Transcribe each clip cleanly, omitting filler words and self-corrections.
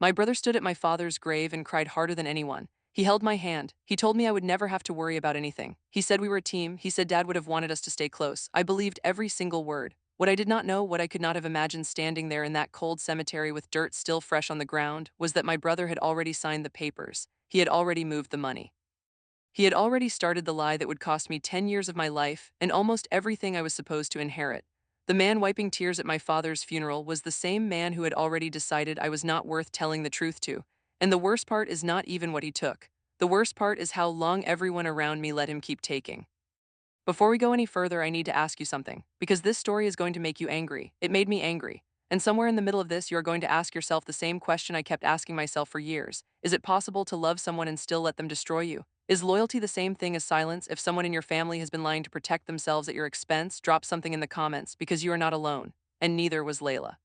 My brother stood at my father's grave and cried harder than anyone. He held my hand. He told me I would never have to worry about anything. He said we were a team. He said Dad would have wanted us to stay close. I believed every single word. What I did not know, what I could not have imagined standing there in that cold cemetery with dirt still fresh on the ground, was that my brother had already signed the papers. He had already moved the money. He had already started the lie that would cost me 10 years of my life and almost everything I was supposed to inherit. The man wiping tears at my father's funeral was the same man who had already decided I was not worth telling the truth to. And the worst part is not even what he took. The worst part is how long everyone around me let him keep taking. Before we go any further, I need to ask you something, because this story is going to make you angry. It made me angry. And somewhere in the middle of this, you are going to ask yourself the same question I kept asking myself for years. Is it possible to love someone and still let them destroy you? Is loyalty the same thing as silence? If someone in your family has been lying to protect themselves at your expense, drop something in the comments, because you are not alone. And neither was Layla.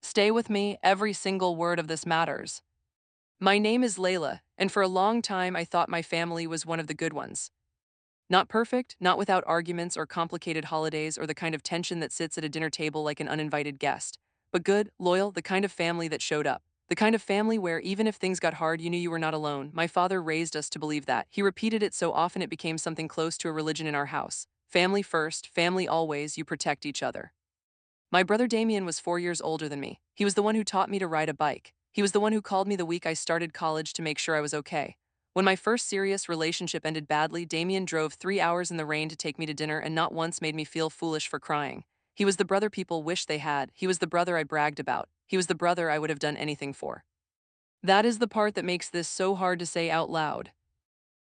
Stay with me, every single word of this matters. My name is Layla, and for a long time I thought my family was one of the good ones. Not perfect, not without arguments or complicated holidays or the kind of tension that sits at a dinner table like an uninvited guest. But good, loyal, the kind of family that showed up. The kind of family where even if things got hard, you knew you were not alone. My father raised us to believe that. He repeated it so often it became something close to a religion in our house. Family first, family always, you protect each other. My brother Damien was 4 years older than me. He was the one who taught me to ride a bike. He was the one who called me the week I started college to make sure I was okay. When my first serious relationship ended badly, Damien drove 3 hours in the rain to take me to dinner and not once made me feel foolish for crying. He was the brother people wish they had. He was the brother I bragged about. He was the brother I would have done anything for. That is the part that makes this so hard to say out loud.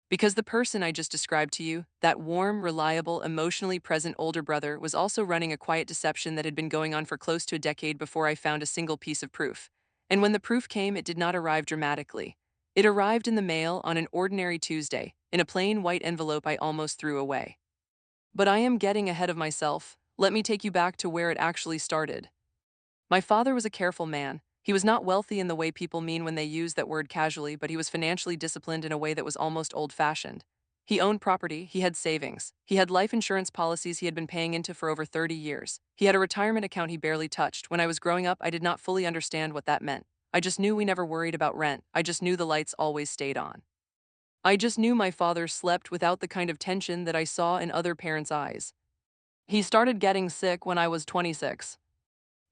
Because the person I just described to you, that warm, reliable, emotionally present older brother, was also running a quiet deception that had been going on for close to a decade before I found a single piece of proof. And when the proof came, it did not arrive dramatically. It arrived in the mail on an ordinary Tuesday, in a plain white envelope I almost threw away. But I am getting ahead of myself. Let me take you back to where it actually started. My father was a careful man. He was not wealthy in the way people mean when they use that word casually, but he was financially disciplined in a way that was almost old-fashioned. He owned property, he had savings, he had life insurance policies he had been paying into for over 30 years. He had a retirement account he barely touched. When I was growing up, I did not fully understand what that meant. I just knew we never worried about rent. I just knew the lights always stayed on. I just knew my father slept without the kind of tension that I saw in other parents' eyes. He started getting sick when I was 26.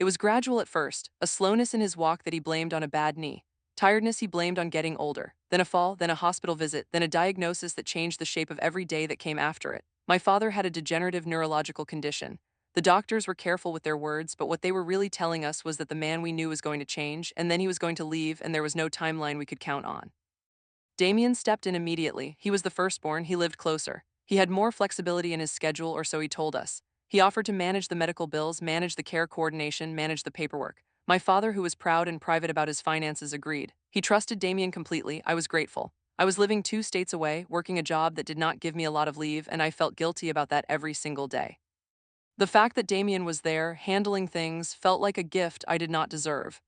It was gradual at first, a slowness in his walk that he blamed on a bad knee, tiredness he blamed on getting older, then a fall, then a hospital visit, then a diagnosis that changed the shape of every day that came after it. My father had a degenerative neurological condition. The doctors were careful with their words, but what they were really telling us was that the man we knew was going to change, and then he was going to leave, and there was no timeline we could count on. Damien stepped in immediately. He was the firstborn, he lived closer. He had more flexibility in his schedule, or so he told us. He offered to manage the medical bills, manage the care coordination, manage the paperwork. My father, who was proud and private about his finances, agreed. He trusted Damien completely. I was grateful. I was living 2 states away, working a job that did not give me a lot of leave, and I felt guilty about that every single day. The fact that Damien was there, handling things, felt like a gift I did not deserve.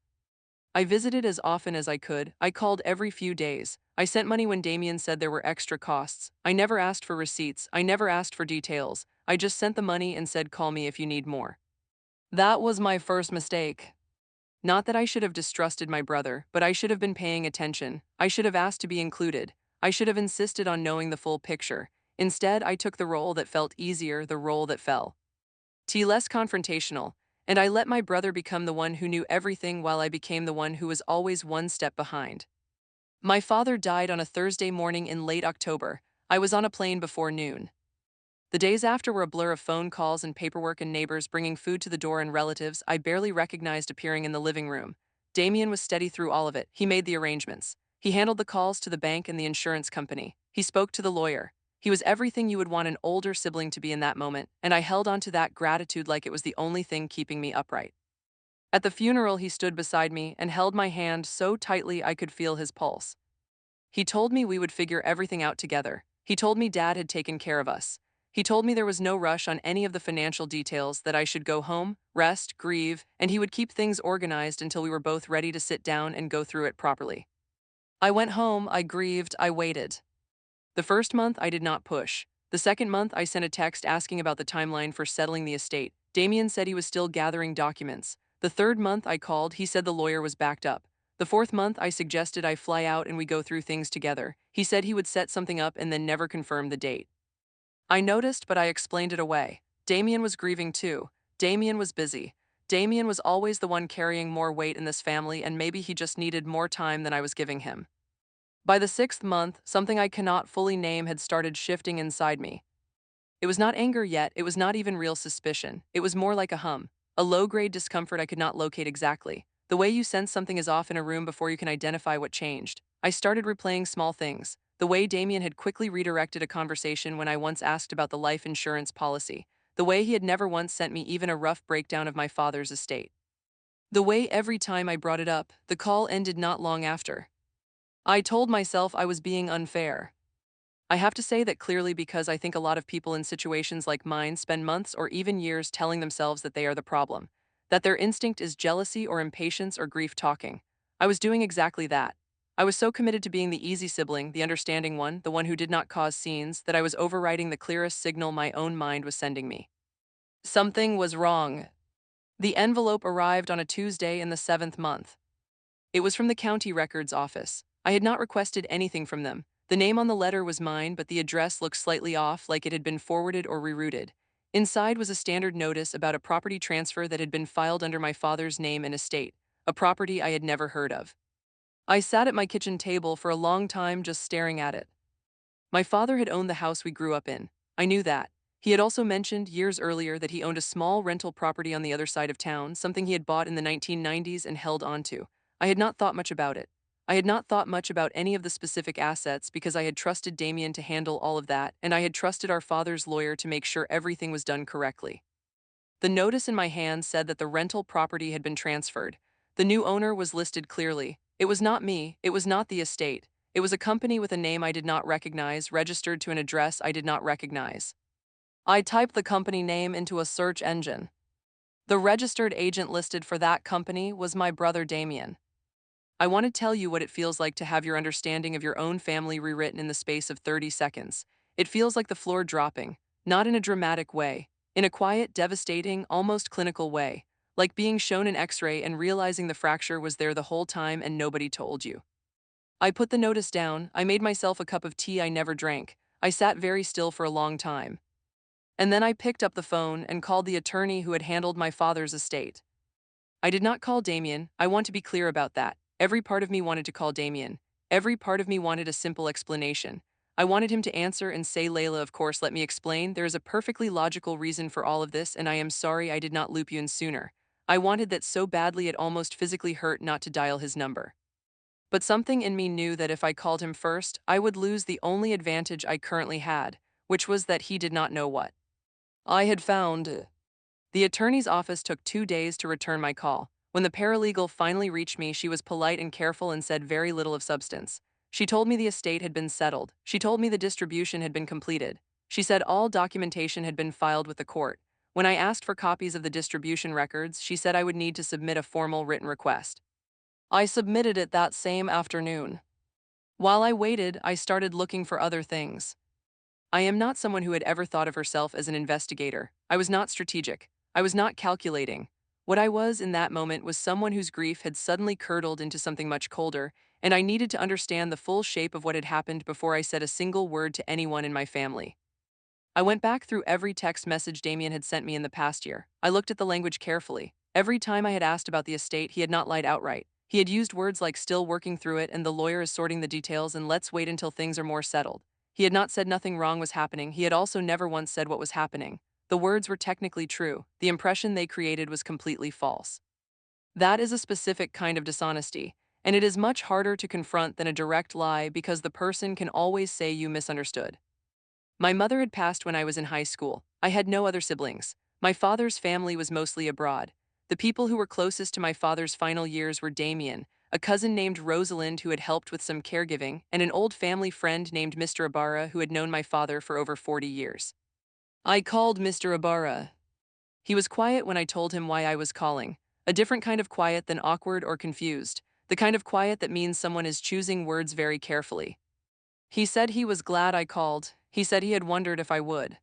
I visited as often as I could. I called every few days. I sent money when Damien said there were extra costs. I never asked for receipts. I never asked for details. I just sent the money and said, call me if you need more. That was my first mistake. Not that I should have distrusted my brother, but I should have been paying attention. I should have asked to be included. I should have insisted on knowing the full picture. Instead, I took the role that felt easier, the role that fell less confrontational, and I let my brother become the one who knew everything while I became the one who was always one step behind. My father died on a Thursday morning in late October. I was on a plane before noon. The days after were a blur of phone calls and paperwork and neighbors bringing food to the door and relatives I barely recognized appearing in the living room. Damien was steady through all of it. He made the arrangements. He handled the calls to the bank and the insurance company. He spoke to the lawyer. He was everything you would want an older sibling to be in that moment, and I held on to that gratitude like it was the only thing keeping me upright. At the funeral, he stood beside me and held my hand so tightly I could feel his pulse. He told me we would figure everything out together. He told me Dad had taken care of us. He told me there was no rush on any of the financial details, that I should go home, rest, grieve, and he would keep things organized until we were both ready to sit down and go through it properly. I went home, I grieved, I waited. The first month, I did not push. The second month, I sent a text asking about the timeline for settling the estate. Damien said he was still gathering documents. The third month I called, he said the lawyer was backed up. The fourth month, I suggested I fly out and we go through things together. He said he would set something up and then never confirm the date. I noticed, but I explained it away. Damien was grieving too. Damien was busy. Damien was always the one carrying more weight in this family, and maybe he just needed more time than I was giving him. By the sixth month, something I cannot fully name had started shifting inside me. It was not anger yet, it was not even real suspicion. It was more like a hum, a low-grade discomfort I could not locate exactly. The way you sense something is off in a room before you can identify what changed. I started replaying small things. The way Damien had quickly redirected a conversation when I once asked about the life insurance policy. The way he had never once sent me even a rough breakdown of my father's estate. The way every time I brought it up, the call ended not long after. I told myself I was being unfair. I have to say that clearly because I think a lot of people in situations like mine spend months or even years telling themselves that they are the problem, that their instinct is jealousy or impatience or grief talking. I was doing exactly that. I was so committed to being the easy sibling, the understanding one, the one who did not cause scenes, that I was overriding the clearest signal my own mind was sending me. Something was wrong. The envelope arrived on a Tuesday in the seventh month. It was from the county records office. I had not requested anything from them. The name on the letter was mine, but the address looked slightly off, like it had been forwarded or rerouted. Inside was a standard notice about a property transfer that had been filed under my father's name and estate, a property I had never heard of. I sat at my kitchen table for a long time just staring at it. My father had owned the house we grew up in. I knew that. He had also mentioned years earlier that he owned a small rental property on the other side of town, something he had bought in the 1990s and held onto. I had not thought much about it. I had not thought much about any of the specific assets because I had trusted Damien to handle all of that, and I had trusted our father's lawyer to make sure everything was done correctly. The notice in my hand said that the rental property had been transferred. The new owner was listed clearly. It was not me, it was not the estate. It was a company with a name I did not recognize, registered to an address I did not recognize. I typed the company name into a search engine. The registered agent listed for that company was my brother Damien. I want to tell you what it feels like to have your understanding of your own family rewritten in the space of 30 seconds. It feels like the floor dropping, not in a dramatic way, in a quiet, devastating, almost clinical way, like being shown an x-ray and realizing the fracture was there the whole time and nobody told you. I put the notice down, I made myself a cup of tea I never drank, I sat very still for a long time. And then I picked up the phone and called the attorney who had handled my father's estate. I did not call Damien, I want to be clear about that. Every part of me wanted to call Damien. Every part of me wanted a simple explanation. I wanted him to answer and say, Layla, of course, let me explain. There is a perfectly logical reason for all of this, and I am sorry I did not loop you in sooner. I wanted that so badly it almost physically hurt not to dial his number. But something in me knew that if I called him first, I would lose the only advantage I currently had, which was that he did not know what I had found. The attorney's office took 2 days to return my call. When the paralegal finally reached me, she was polite and careful and said very little of substance. She told me the estate had been settled. She told me the distribution had been completed. She said all documentation had been filed with the court. When I asked for copies of the distribution records, she said I would need to submit a formal written request. I submitted it that same afternoon. While I waited, I started looking for other things. I am not someone who had ever thought of herself as an investigator. I was not strategic. I was not calculating. What I was in that moment was someone whose grief had suddenly curdled into something much colder, and I needed to understand the full shape of what had happened before I said a single word to anyone in my family. I went back through every text message Damien had sent me in the past year. I looked at the language carefully. Every time I had asked about the estate, he had not lied outright. He had used words like still working through it and the lawyer is sorting the details and let's wait until things are more settled. He had not said nothing wrong was happening. He had also never once said what was happening. The words were technically true. The impression they created was completely false. That is a specific kind of dishonesty, and it is much harder to confront than a direct lie because the person can always say you misunderstood. My mother had passed when I was in high school. I had no other siblings. My father's family was mostly abroad. The people who were closest to my father's final years were Damien, a cousin named Rosalind who had helped with some caregiving, and an old family friend named Mr. Ibarra who had known my father for over 40 years. I called Mr. Ibarra. He was quiet when I told him why I was calling. A different kind of quiet than awkward or confused. The kind of quiet that means someone is choosing words very carefully. He said he was glad I called. He said he had wondered if I would.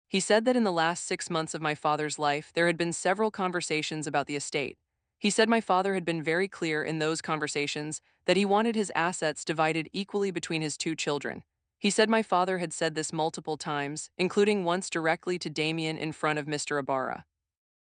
He said that in the last 6 months of my father's life, there had been several conversations about the estate. He said my father had been very clear in those conversations that he wanted his assets divided equally between his two children. He said my father had said this multiple times, including once directly to Damien in front of Mr. Ibarra.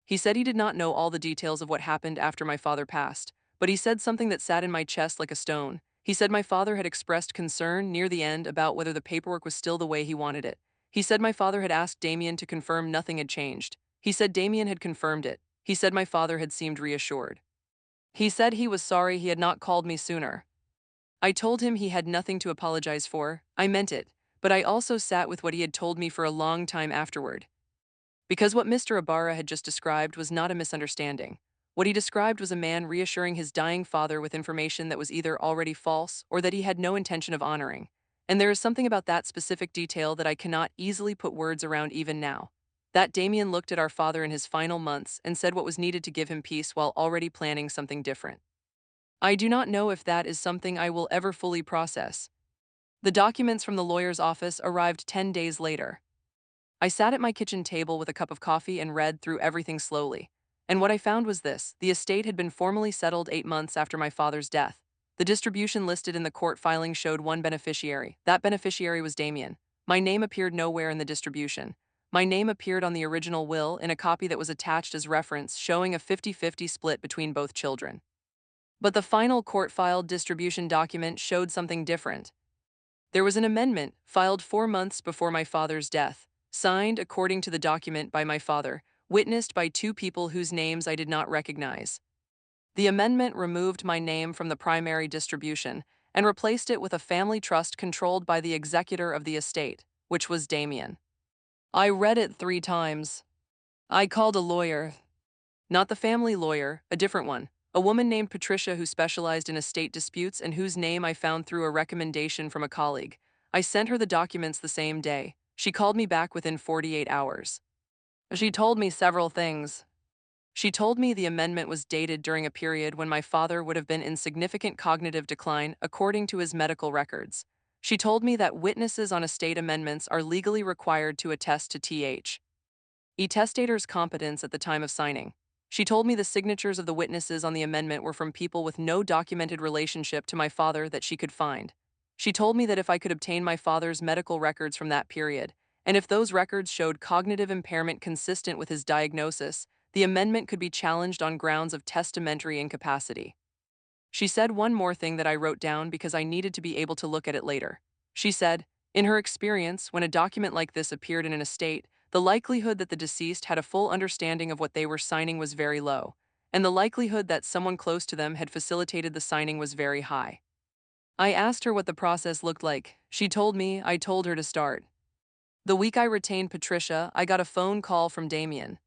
He said he did not know all the details of what happened after my father passed, but he said something that sat in my chest like a stone. He said my father had expressed concern near the end about whether the paperwork was still the way he wanted it. He said my father had asked Damien to confirm nothing had changed. He said Damien had confirmed it. He said my father had seemed reassured. He said he was sorry he had not called me sooner. I told him he had nothing to apologize for. I meant it, but I also sat with what he had told me for a long time afterward. Because what Mr. Ibarra had just described was not a misunderstanding. What he described was a man reassuring his dying father with information that was either already false or that he had no intention of honoring. And there is something about that specific detail that I cannot easily put words around even now. That Damien looked at our father in his final months and said what was needed to give him peace while already planning something different. I do not know if that is something I will ever fully process. The documents from the lawyer's office arrived 10 days later. I sat at my kitchen table with a cup of coffee and read through everything slowly. And what I found was this: the estate had been formally settled 8 months after my father's death. The distribution listed in the court filing showed one beneficiary. That beneficiary was Damien. My name appeared nowhere in the distribution. My name appeared on the original will in a copy that was attached as reference, showing a 50-50 split between both children. But the final court-filed distribution document showed something different. There was an amendment filed 4 months before my father's death, signed according to the document by my father, witnessed by two people whose names I did not recognize. The amendment removed my name from the primary distribution and replaced it with a family trust controlled by the executor of the estate, which was Damien. I read it 3 times. I called a lawyer. Not the family lawyer, a different one. A woman named Patricia who specialized in estate disputes and whose name I found through a recommendation from a colleague. I sent her the documents the same day. She called me back within 48 hours. She told me several things. She told me the amendment was dated during a period when my father would have been in significant cognitive decline according to his medical records. She told me that witnesses on estate amendments are legally required to attest to testator's competence at the time of signing. She told me the signatures of the witnesses on the amendment were from people with no documented relationship to my father that she could find. She told me that if I could obtain my father's medical records from that period, and if those records showed cognitive impairment consistent with his diagnosis, the amendment could be challenged on grounds of testamentary incapacity. She said one more thing that I wrote down because I needed to be able to look at it later. She said, in her experience, when a document like this appeared in an estate, the likelihood that the deceased had a full understanding of what they were signing was very low, and the likelihood that someone close to them had facilitated the signing was very high. I asked her what the process looked like. She told me. I told her to start. The week I retained Patricia, I got a phone call from Damien.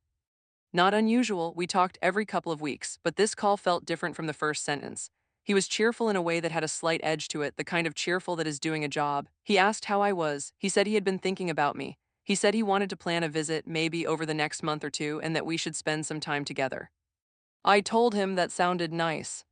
Not unusual, we talked every couple of weeks, but this call felt different from the first sentence. He was cheerful in a way that had a slight edge to it, the kind of cheerful that is doing a job. He asked how I was. He said he had been thinking about me. He said he wanted to plan a visit, maybe over the next month or two, and that we should spend some time together. I told him that sounded nice.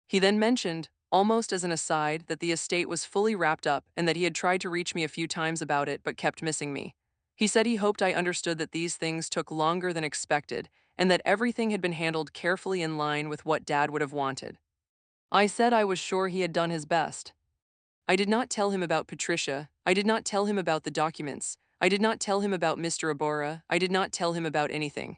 He then mentioned, almost as an aside, that the estate was fully wrapped up and that he had tried to reach me a few times about it but kept missing me. He said he hoped I understood that these things took longer than expected and that everything had been handled carefully in line with what Dad would have wanted. I said I was sure he had done his best. I did not tell him about Patricia. I did not tell him about the documents. I did not tell him about Mr. Ibarra. I did not tell him about anything.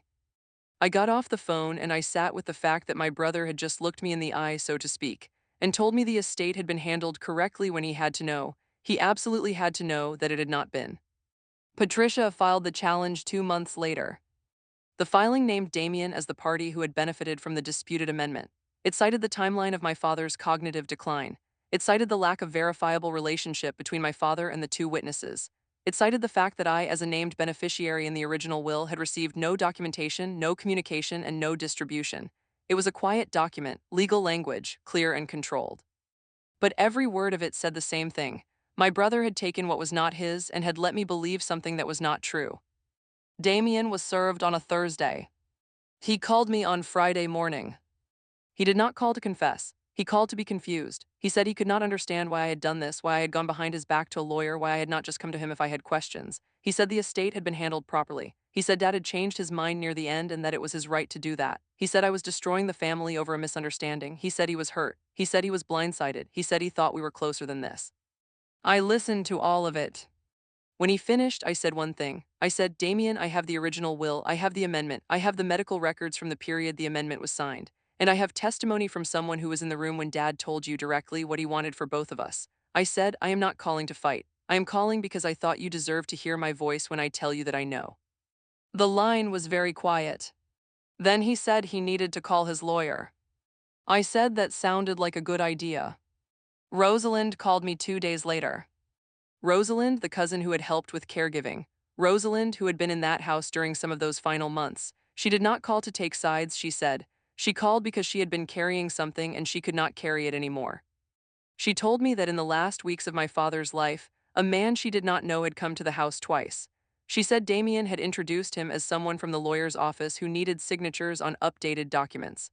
I got off the phone and I sat with the fact that my brother had just looked me in the eye, so to speak, and told me the estate had been handled correctly when he had to know. He absolutely had to know that it had not been. Patricia filed the challenge 2 months later. The filing named Damien as the party who had benefited from the disputed amendment. It cited the timeline of my father's cognitive decline. It cited the lack of verifiable relationship between my father and the two witnesses. It cited the fact that I, as a named beneficiary in the original will, had received no documentation, no communication, and no distribution. It was a quiet document, legal language, clear and controlled. But every word of it said the same thing. My brother had taken what was not his and had let me believe something that was not true. Damien was served on a Thursday. He called me on Friday morning. He did not call to confess. He called to be confused. He said he could not understand why I had done this, why I had gone behind his back to a lawyer, why I had not just come to him if I had questions. He said the estate had been handled properly. He said Dad had changed his mind near the end and that it was his right to do that. He said I was destroying the family over a misunderstanding. He said he was hurt. He said he was blindsided. He said he thought we were closer than this. I listened to all of it. When he finished, I said one thing. I said, Damien, I have the original will, I have the amendment, I have the medical records from the period the amendment was signed, and I have testimony from someone who was in the room when Dad told you directly what he wanted for both of us. I said, I am not calling to fight. I am calling because I thought you deserved to hear my voice when I tell you that I know. The line was very quiet. Then he said he needed to call his lawyer. I said that sounded like a good idea. Rosalind called me 2 days later. Rosalind, the cousin who had helped with caregiving. Rosalind, who had been in that house during some of those final months. She did not call to take sides, she said. She called because she had been carrying something and she could not carry it anymore. She told me that in the last weeks of my father's life, a man she did not know had come to the house twice. She said Damien had introduced him as someone from the lawyer's office who needed signatures on updated documents.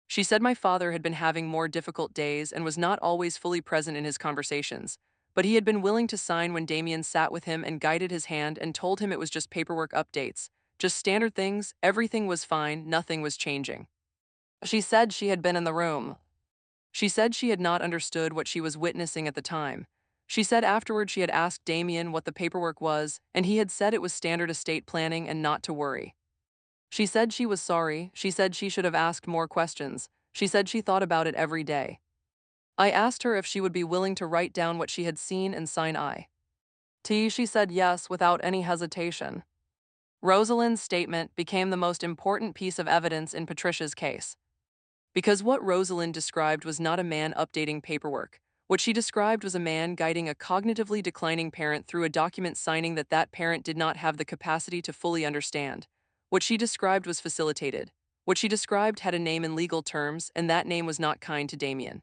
She said my father had been having more difficult days and was not always fully present in his conversations, but he had been willing to sign when Damien sat with him and guided his hand and told him it was just paperwork updates, just standard things, everything was fine, nothing was changing. She said she had been in the room. She said she had not understood what she was witnessing at the time. She said afterward she had asked Damien what the paperwork was, and he had said it was standard estate planning and not to worry. She said she was sorry. She said she should have asked more questions. She said she thought about it every day. I asked her if she would be willing to write down what she had seen and sign I. She said yes without any hesitation. Rosalind's statement became the most important piece of evidence in Patricia's case. Because what Rosalind described was not a man updating paperwork. What she described was a man guiding a cognitively declining parent through a document signing that that parent did not have the capacity to fully understand. What she described was facilitated. What she described had a name in legal terms, and that name was not kind to Damien.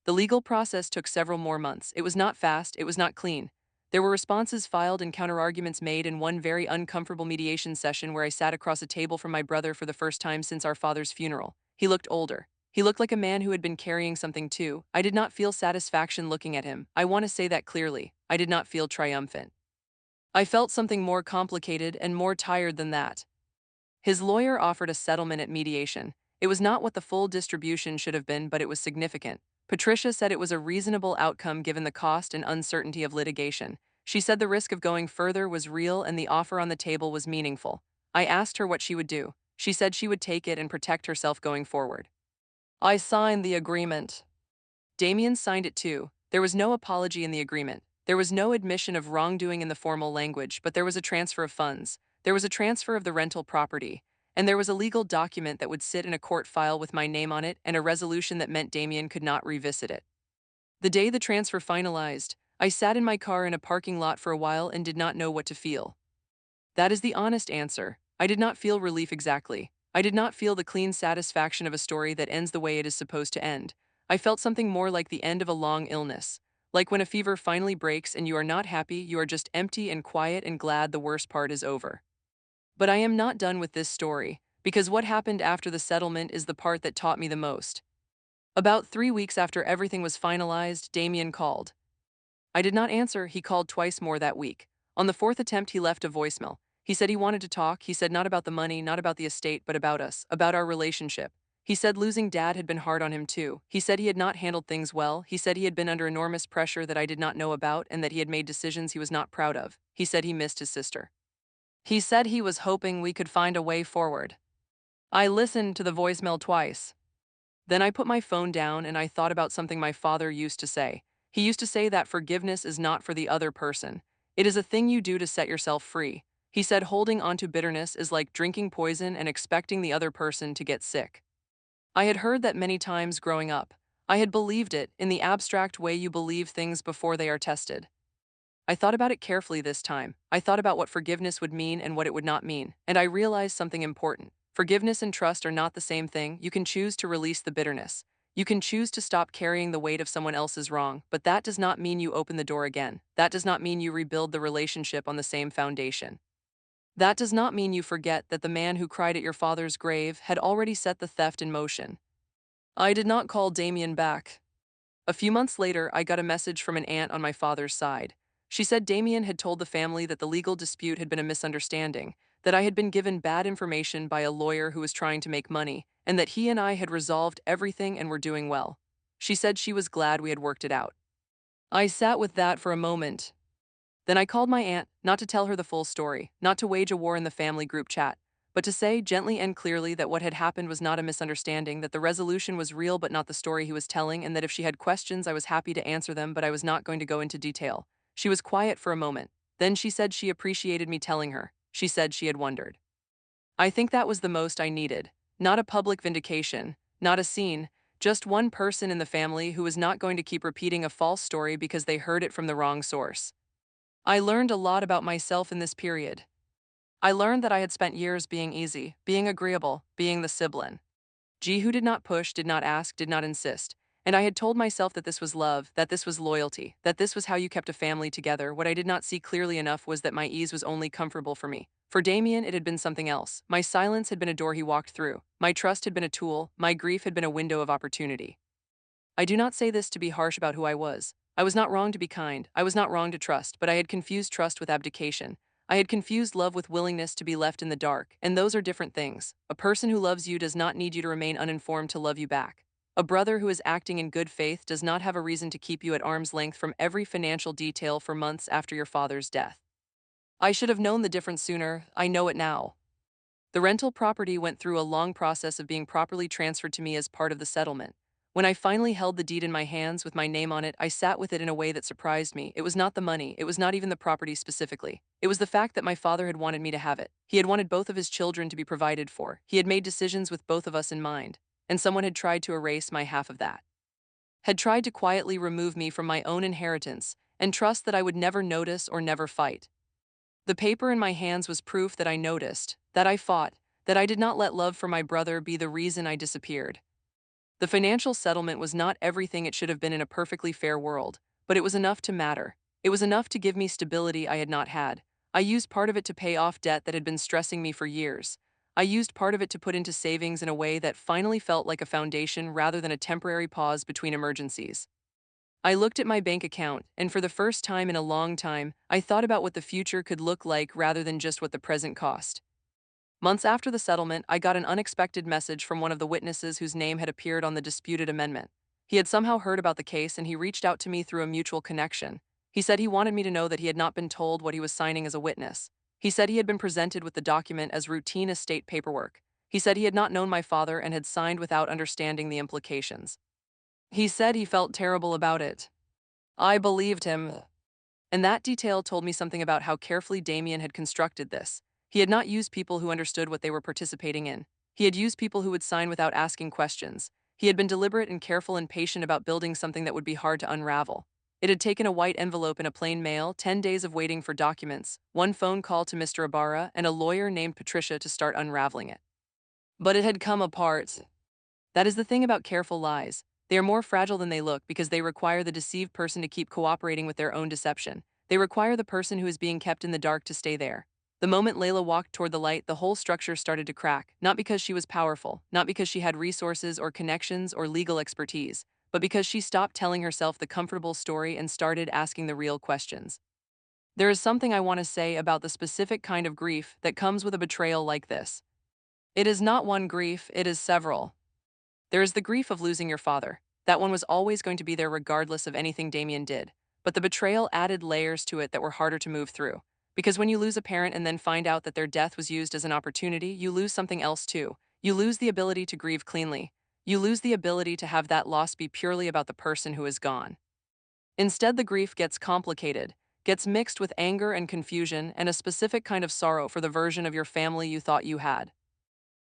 The legal process took several more months. It was not fast, it was not clean. There were responses filed and counterarguments made in one very uncomfortable mediation session where I sat across a table from my brother for the first time since our father's funeral. He looked older. He looked like a man who had been carrying something too. I did not feel satisfaction looking at him. I want to say that clearly. I did not feel triumphant. I felt something more complicated and more tired than that. His lawyer offered a settlement at mediation. It was not what the full distribution should have been, but it was significant. Patricia said it was a reasonable outcome given the cost and uncertainty of litigation. She said the risk of going further was real and the offer on the table was meaningful. I asked her what she would do. She said she would take it and protect herself going forward. I signed the agreement. Damien signed it too. There was no apology in the agreement. There was no admission of wrongdoing in the formal language, but there was a transfer of funds. There was a transfer of the rental property. And there was a legal document that would sit in a court file with my name on it and a resolution that meant Damien could not revisit it. The day the transfer finalized, I sat in my car in a parking lot for a while and did not know what to feel. That is the honest answer. I did not feel relief exactly. I did not feel the clean satisfaction of a story that ends the way it is supposed to end. I felt something more like the end of a long illness. Like when a fever finally breaks and you are not happy, you are just empty and quiet and glad the worst part is over. But I am not done with this story, because what happened after the settlement is the part that taught me the most. About 3 weeks after everything was finalized, Damien called. I did not answer. He called twice more that week. On the fourth attempt, he left a voicemail. He said he wanted to talk. He said not about the money, not about the estate, but about us, about our relationship. He said losing Dad had been hard on him too. He said he had not handled things well. He said he had been under enormous pressure that I did not know about and that he had made decisions he was not proud of. He said he missed his sister. He said he was hoping we could find a way forward. I listened to the voicemail twice. Then I put my phone down and I thought about something my father used to say. He used to say that forgiveness is not for the other person. It is a thing you do to set yourself free. He said holding onto bitterness is like drinking poison and expecting the other person to get sick. I had heard that many times growing up. I had believed it in the abstract way you believe things before they are tested. I thought about it carefully this time. I thought about what forgiveness would mean and what it would not mean, and I realized something important. Forgiveness and trust are not the same thing. You can choose to release the bitterness. You can choose to stop carrying the weight of someone else's wrong, but that does not mean you open the door again. That does not mean you rebuild the relationship on the same foundation. That does not mean you forget that the man who cried at your father's grave had already set the theft in motion. I did not call Damien back. A few months later, I got a message from an aunt on my father's side. She said Damien had told the family that the legal dispute had been a misunderstanding, that I had been given bad information by a lawyer who was trying to make money, and that he and I had resolved everything and were doing well. She said she was glad we had worked it out. I sat with that for a moment. Then I called my aunt, not to tell her the full story, not to wage a war in the family group chat, but to say gently and clearly that what had happened was not a misunderstanding, that the resolution was real but not the story he was telling, and that if she had questions I was happy to answer them, but I was not going to go into detail. She was quiet for a moment. Then she said she appreciated me telling her. She said she had wondered. I think that was the most I needed. Not a public vindication, not a scene, just one person in the family who was not going to keep repeating a false story because they heard it from the wrong source. I learned a lot about myself in this period. I learned that I had spent years being easy, being agreeable, being the sibling. Who did not push, did not ask, did not insist. And I had told myself that this was love, that this was loyalty, that this was how you kept a family together. What I did not see clearly enough was that my ease was only comfortable for me. For Damien, it had been something else. My silence had been a door he walked through. My trust had been a tool. My grief had been a window of opportunity. I do not say this to be harsh about who I was. I was not wrong to be kind. I was not wrong to trust, but I had confused trust with abdication. I had confused love with willingness to be left in the dark, and those are different things. A person who loves you does not need you to remain uninformed to love you back. A brother who is acting in good faith does not have a reason to keep you at arm's length from every financial detail for months after your father's death. I should have known the difference sooner. I know it now. The rental property went through a long process of being properly transferred to me as part of the settlement. When I finally held the deed in my hands with my name on it, I sat with it in a way that surprised me. It was not the money, it was not even the property specifically. It was the fact that my father had wanted me to have it. He had wanted both of his children to be provided for. He had made decisions with both of us in mind, and someone had tried to erase my half of that. Had tried to quietly remove me from my own inheritance and trust that I would never notice or never fight. The paper in my hands was proof that I noticed, that I fought, that I did not let love for my brother be the reason I disappeared. The financial settlement was not everything it should have been in a perfectly fair world, but it was enough to matter. It was enough to give me stability I had not had. I used part of it to pay off debt that had been stressing me for years. I used part of it to put into savings in a way that finally felt like a foundation rather than a temporary pause between emergencies. I looked at my bank account, and for the first time in a long time, I thought about what the future could look like rather than just what the present cost. Months after the settlement, I got an unexpected message from one of the witnesses whose name had appeared on the disputed amendment. He had somehow heard about the case and he reached out to me through a mutual connection. He said he wanted me to know that he had not been told what he was signing as a witness. He said he had been presented with the document as routine estate paperwork. He said he had not known my father and had signed without understanding the implications. He said he felt terrible about it. I believed him. And that detail told me something about how carefully Damien had constructed this. He had not used people who understood what they were participating in. He had used people who would sign without asking questions. He had been deliberate and careful and patient about building something that would be hard to unravel. It had taken a white envelope in a plain mail, 10 days of waiting for documents, one phone call to Mr. Ibarra, and a lawyer named Patricia to start unraveling it. But it had come apart. That is the thing about careful lies. They are more fragile than they look because they require the deceived person to keep cooperating with their own deception. They require the person who is being kept in the dark to stay there. The moment Layla walked toward the light, the whole structure started to crack, not because she was powerful, not because she had resources or connections or legal expertise, but because she stopped telling herself the comfortable story and started asking the real questions. There is something I want to say about the specific kind of grief that comes with a betrayal like this. It is not one grief, it is several. There is the grief of losing your father. That one was always going to be there regardless of anything Damien did. But the betrayal added layers to it that were harder to move through. Because when you lose a parent and then find out that their death was used as an opportunity, you lose something else too. You lose the ability to grieve cleanly. You lose the ability to have that loss be purely about the person who is gone. Instead, the grief gets complicated, gets mixed with anger and confusion and a specific kind of sorrow for the version of your family you thought you had.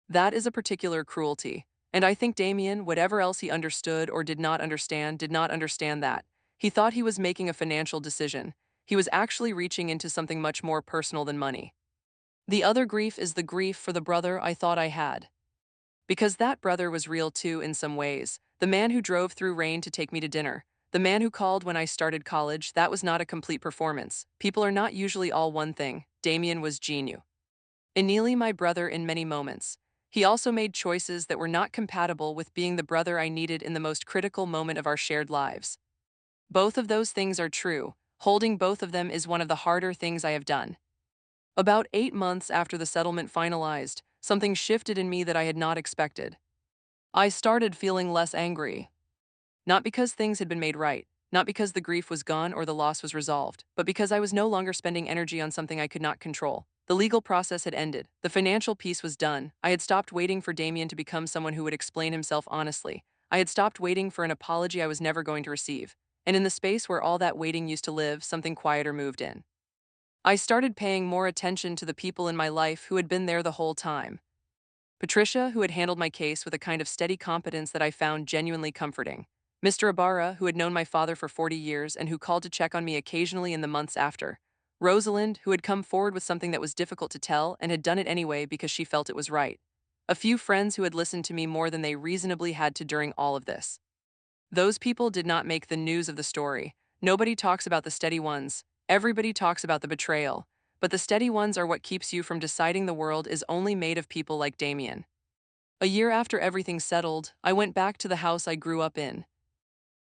That is a particular cruelty. And I think Damien, whatever else he understood or did not understand that. He thought he was making a financial decision. He was actually reaching into something much more personal than money. The other grief is the grief for the brother I thought I had. Because that brother was real too in some ways. The man who drove through rain to take me to dinner. The man who called when I started college, that was not a complete performance. People are not usually all one thing. Damien was genuine. Nearly my brother in many moments. He also made choices that were not compatible with being the brother I needed in the most critical moment of our shared lives. Both of those things are true. Holding both of them is one of the harder things I have done. About 8 months after the settlement finalized, something shifted in me that I had not expected. I started feeling less angry. Not because things had been made right, not because the grief was gone or the loss was resolved, but because I was no longer spending energy on something I could not control. The legal process had ended. The financial piece was done. I had stopped waiting for Damien to become someone who would explain himself honestly. I had stopped waiting for an apology I was never going to receive. And in the space where all that waiting used to live, something quieter moved in. I started paying more attention to the people in my life who had been there the whole time. Patricia, who had handled my case with a kind of steady competence that I found genuinely comforting. Mr. Ibarra, who had known my father for 40 years and who called to check on me occasionally in the months after. Rosalind, who had come forward with something that was difficult to tell and had done it anyway because she felt it was right. A few friends who had listened to me more than they reasonably had to during all of this. Those people did not make the news of the story. Nobody talks about the steady ones. Everybody talks about the betrayal. But the steady ones are what keeps you from deciding the world is only made of people like Damien. A year after everything settled, I went back to the house I grew up in.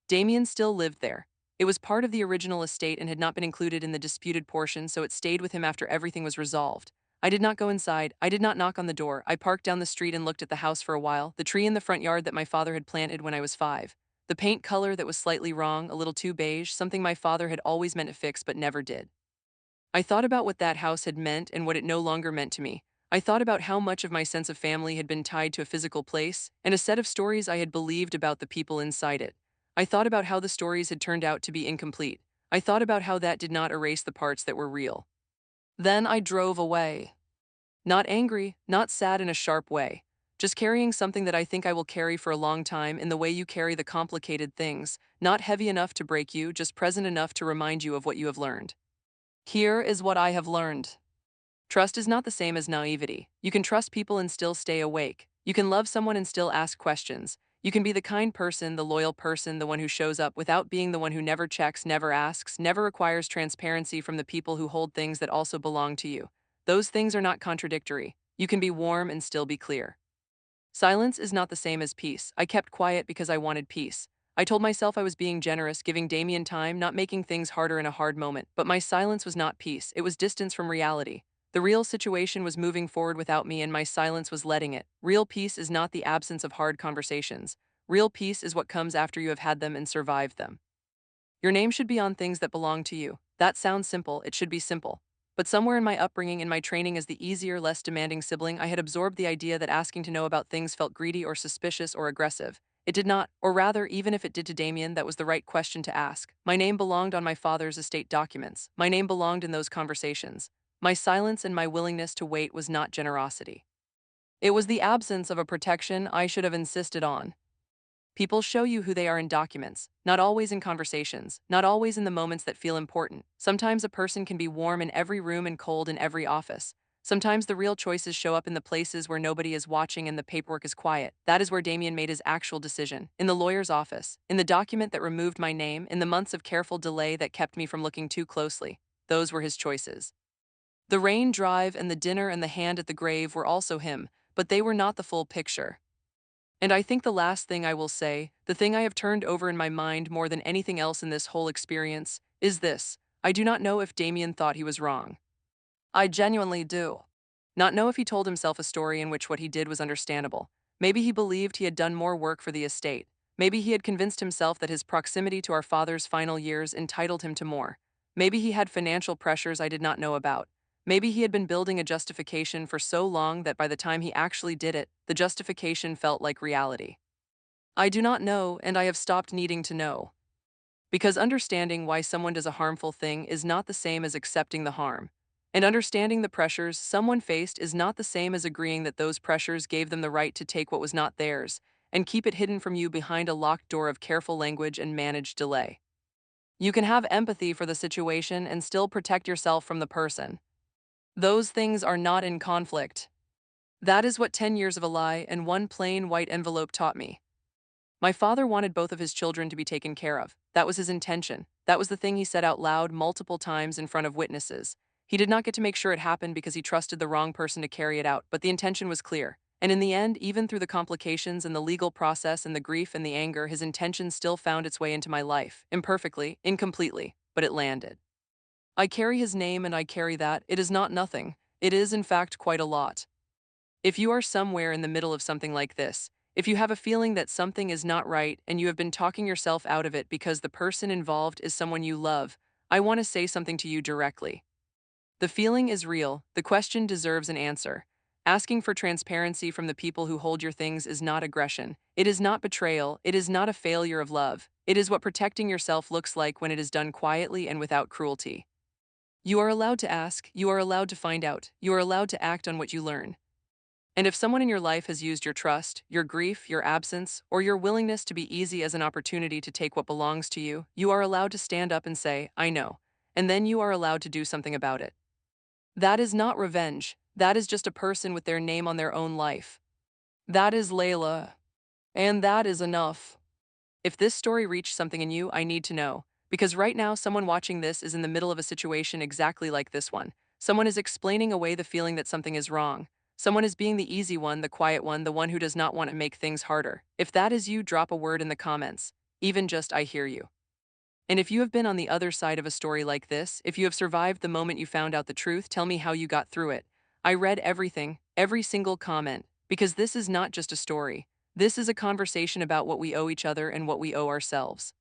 Damien still lived there. It was part of the original estate and had not been included in the disputed portion, so it stayed with him after everything was resolved. I did not go inside. I did not knock on the door. I parked down the street and looked at the house for a while, the tree in the front yard that my father had planted when I was 5. The paint color that was slightly wrong, a little too beige, something my father had always meant to fix but never did. I thought about what that house had meant and what it no longer meant to me. I thought about how much of my sense of family had been tied to a physical place and a set of stories I had believed about the people inside it. I thought about how the stories had turned out to be incomplete. I thought about how that did not erase the parts that were real. Then I drove away. Not angry, not sad in a sharp way. Just carrying something that I think I will carry for a long time in the way you carry the complicated things, not heavy enough to break you, just present enough to remind you of what you have learned. Here is what I have learned. Trust is not the same as naivety. You can trust people and still stay awake. You can love someone and still ask questions. You can be the kind person, the loyal person, the one who shows up without being the one who never checks, never asks, never requires transparency from the people who hold things that also belong to you. Those things are not contradictory. You can be warm and still be clear. Silence is not the same as peace. I kept quiet because I wanted peace. I told myself I was being generous, giving Damien time, not making things harder in a hard moment. But my silence was not peace. It was distance from reality. The real situation was moving forward without me, and my silence was letting it. Real peace is not the absence of hard conversations. Real peace is what comes after you have had them and survived them. Your name should be on things that belong to you. That sounds simple, it should be simple. But somewhere in my upbringing, in my training as the easier, less demanding sibling, I had absorbed the idea that asking to know about things felt greedy or suspicious or aggressive. It did not, or rather, even if it did to Damien, that was the right question to ask. My name belonged on my father's estate documents. My name belonged in those conversations. My silence and my willingness to wait was not generosity. It was the absence of a protection I should have insisted on. People show you who they are in documents, not always in conversations, not always in the moments that feel important. Sometimes a person can be warm in every room and cold in every office. Sometimes the real choices show up in the places where nobody is watching and the paperwork is quiet. That is where Damien made his actual decision. In the lawyer's office, in the document that removed my name, in the months of careful delay that kept me from looking too closely. Those were his choices. The rain drive and the dinner and the hand at the grave were also him, but they were not the full picture. And I think the last thing I will say, the thing I have turned over in my mind more than anything else in this whole experience, is this: I do not know if Damien thought he was wrong. I genuinely do. Not know if he told himself a story in which what he did was understandable. Maybe he believed he had done more work for the estate. Maybe he had convinced himself that his proximity to our father's final years entitled him to more. Maybe he had financial pressures I did not know about. Maybe he had been building a justification for so long that by the time he actually did it, the justification felt like reality. I do not know, and I have stopped needing to know. Because understanding why someone does a harmful thing is not the same as accepting the harm. And understanding the pressures someone faced is not the same as agreeing that those pressures gave them the right to take what was not theirs and keep it hidden from you behind a locked door of careful language and managed delay. You can have empathy for the situation and still protect yourself from the person. Those things are not in conflict. That is what 10 years of a lie and one plain white envelope taught me. My father wanted both of his children to be taken care of. That was his intention. That was the thing he said out loud multiple times in front of witnesses. He did not get to make sure it happened because he trusted the wrong person to carry it out, but the intention was clear. And in the end, even through the complications and the legal process and the grief and the anger, his intention still found its way into my life. Imperfectly, incompletely, but it landed. I carry his name and I carry that. It is not nothing. It is, in fact, quite a lot. If you are somewhere in the middle of something like this, if you have a feeling that something is not right and you have been talking yourself out of it because the person involved is someone you love, I want to say something to you directly. The feeling is real, the question deserves an answer. Asking for transparency from the people who hold your things is not aggression. It is not betrayal. It is not a failure of love. It is what protecting yourself looks like when it is done quietly and without cruelty. You are allowed to ask, you are allowed to find out, you are allowed to act on what you learn. And if someone in your life has used your trust, your grief, your absence, or your willingness to be easy as an opportunity to take what belongs to you, you are allowed to stand up and say, I know. And then you are allowed to do something about it. That is not revenge. That is just a person with their name on their own life. That is Layla. And that is enough. If this story reached something in you, I need to know. Because right now, someone watching this is in the middle of a situation exactly like this one. Someone is explaining away the feeling that something is wrong. Someone is being the easy one, the quiet one, the one who does not want to make things harder. If that is you, drop a word in the comments. Even just, I hear you. And if you have been on the other side of a story like this, if you have survived the moment you found out the truth, tell me how you got through it. I read everything, every single comment, because this is not just a story. This is a conversation about what we owe each other and what we owe ourselves.